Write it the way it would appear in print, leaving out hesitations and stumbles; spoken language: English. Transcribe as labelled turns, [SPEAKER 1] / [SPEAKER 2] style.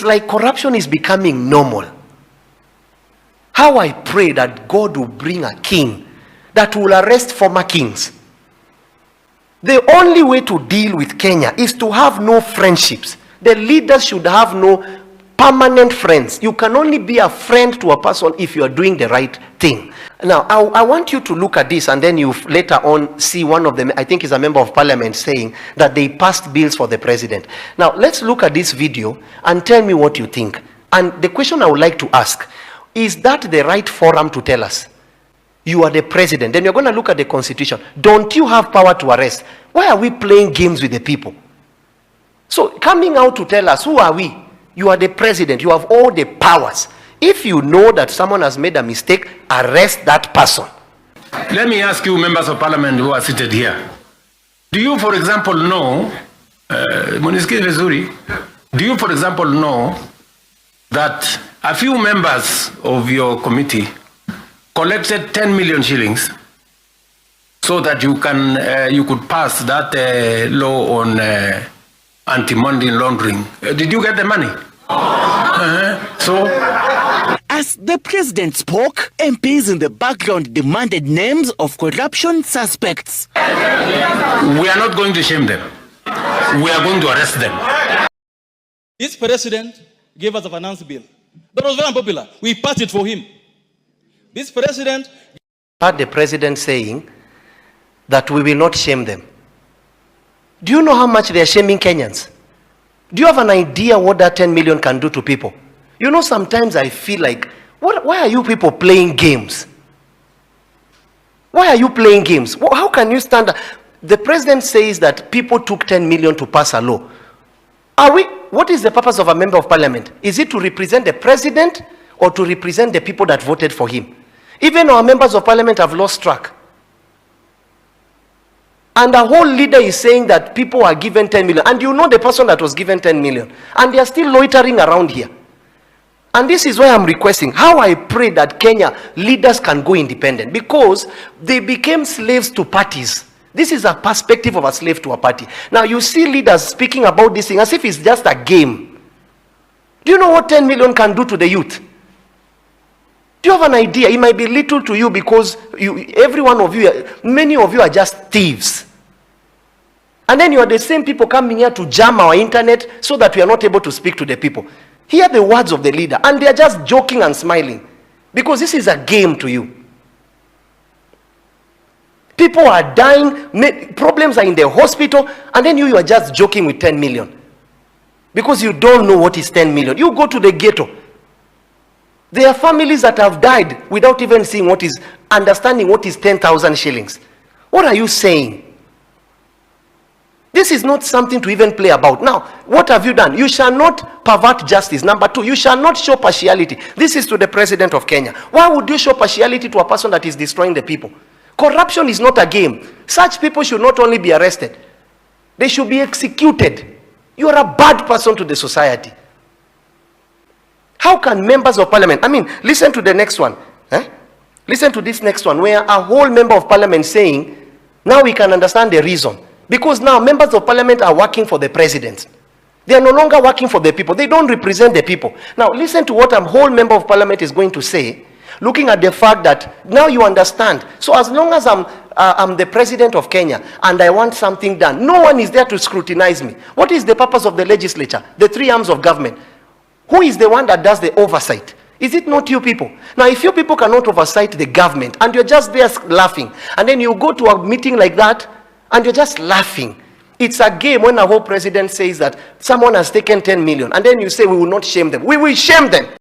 [SPEAKER 1] like corruption is becoming normal. How I pray that God will bring a king that will arrest former kings. The only way to deal with Kenya is to have no friendships. The leaders should have no permanent friends. You can only be a friend to a person if you are doing the right thing. Now, I want you to look at this, and then you later on see one of them, I think is a member of parliament, saying that they passed bills for the president. Now, let's look at this video and tell me what you think. And the question I would like to ask, is that the right forum to tell us? You are the president. Then you're going to look at the constitution. Don't you have power to arrest? Why are we playing games with the people? So coming out to tell us, who are we? You are the president. You have all the powers. If you know that someone has made a mistake, arrest that person.
[SPEAKER 2] Let me ask you, members of parliament who are seated here. Do you, for example, know, do you, for example, know that a few members of your committee collected 10 million shillings so that you could pass that law on anti-money laundering? Did you get the money?
[SPEAKER 3] As the president spoke, MPs in the background demanded names of corruption suspects.
[SPEAKER 2] We are not going to shame them. We are going to arrest them.
[SPEAKER 4] This president gave us a finance bill. That was very unpopular. We passed it for him. This president
[SPEAKER 1] heard the president saying that we will not shame them. Do you know how much they are shaming Kenyans? Do you have an idea what that 10 million can do to people? You know, sometimes I feel like, why are you people playing games? Why are you playing games? How can you stand? The president says that people took 10 million to pass a law. What is the purpose of a member of parliament? Is it to represent the president or to represent the people that voted for him? Even our members of parliament have lost track. And the whole leader is saying that people are given 10 million. And you know the person that was given 10 million. And they are still loitering around here. And this is why I'm requesting, how I pray that Kenya leaders can go independent. Because they became slaves to parties. This is a perspective of a slave to a party. Now you see leaders speaking about this thing as if it's just a game. Do you know what 10 million can do to the youth? Do you have an idea? It might be little to you because every one of you, many of you are just thieves. And then you are the same people coming here to jam our internet so that we are not able to speak to the people. Hear the words of the leader, and they are just joking and smiling because this is a game to you. People are dying, problems are in the hospital, and then you are just joking with 10 million. Because you don't know what is 10 million. You go to the ghetto. There are families that have died without even seeing understanding what is 10,000 shillings. What are you saying? This is not something to even play about. Now, what have you done? You shall not pervert justice. Number two, you shall not show partiality. This is to the president of Kenya. Why would you show partiality to a person that is destroying the people? Corruption is not a game. Such people should not only be arrested, they should be executed. You are a bad person to the society. How can members of parliament, listen to the next one. Listen to this next one, where a whole member of parliament saying, now we can understand the reason. Because now members of parliament are working for the president. They are no longer working for the people. They don't represent the people. Now listen to what a whole member of parliament is going to say, looking at the fact that now you understand. So as long as I'm the president of Kenya and I want something done, no one is there to scrutinize me. What is the purpose of the legislature, the three arms of government? Who is the one that does the oversight? Is it not you people? Now, if you people cannot oversight the government and you're just there laughing, and then you go to a meeting like that and you're just laughing, it's a game when a whole president says that someone has taken 10 million and then you say we will not shame them. We will shame them.